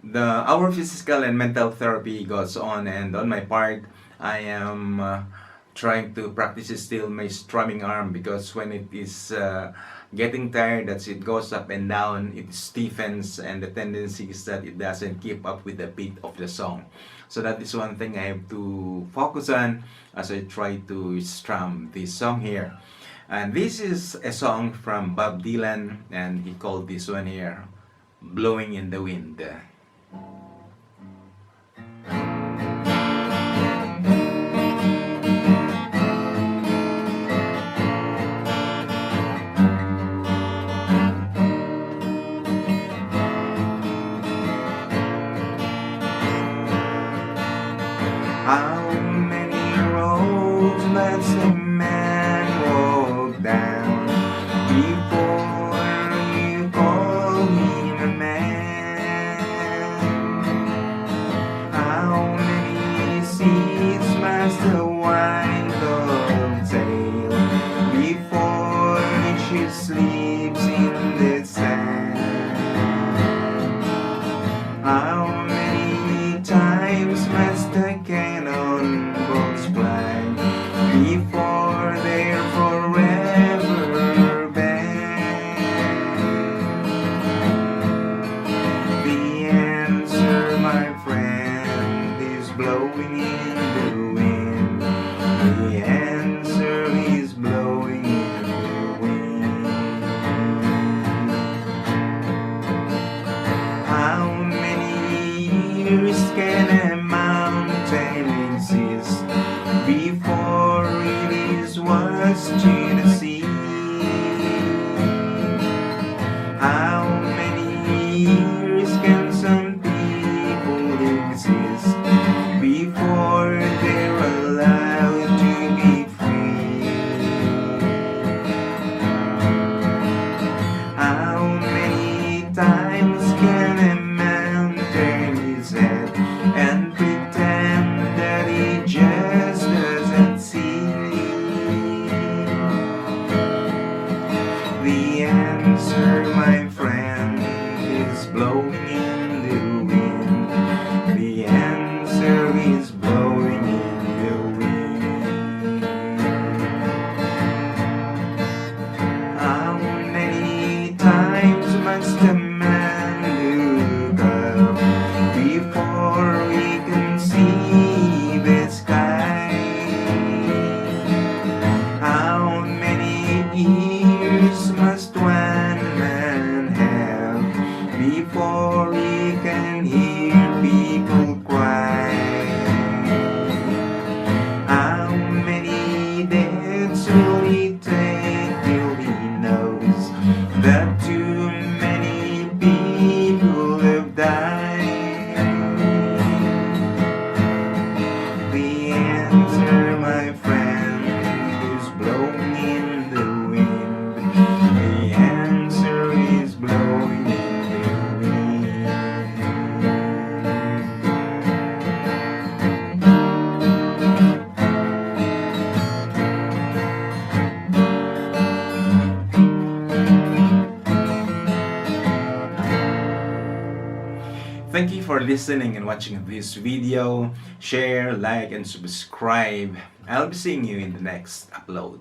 our physical and mental therapy goes on, and on my part, I am trying to practice still my strumming arm, because when it is getting tired, as it goes up and down, it stiffens, and the tendency is that it doesn't keep up with the beat of the song. So that is one thing I have to focus on as I try to strum this song here. And this is a song from Bob Dylan, and he called this one here Blowing in the Wind. How many roads must a man walk down before you call him a man? How many seas must a white dog sail before she sleeps in the sand? How many times must a cannonballs fly before they're forever banned? The answer, my friend, is blowing in the wind. The answer is blowing in the wind. How many years can a mountain exist before it is washed to the sea? How many years can some people exist before they're allowed to be free? How many times can a man turn his head and pretend that he just doesn't see? The answer, my friend, is blowing in the wind. The answer is blowing in the wind. How many times must a man look up before he can see the sky? How many ears must one man have before he can hear people cry? How many deaths will he take till he knows that too many people have died? The answer, my friend, is blowing in the wind. The answer is blowing in the wind. Thank you for listening and watching this video. Share, like, and subscribe. I'll be seeing you in the next upload.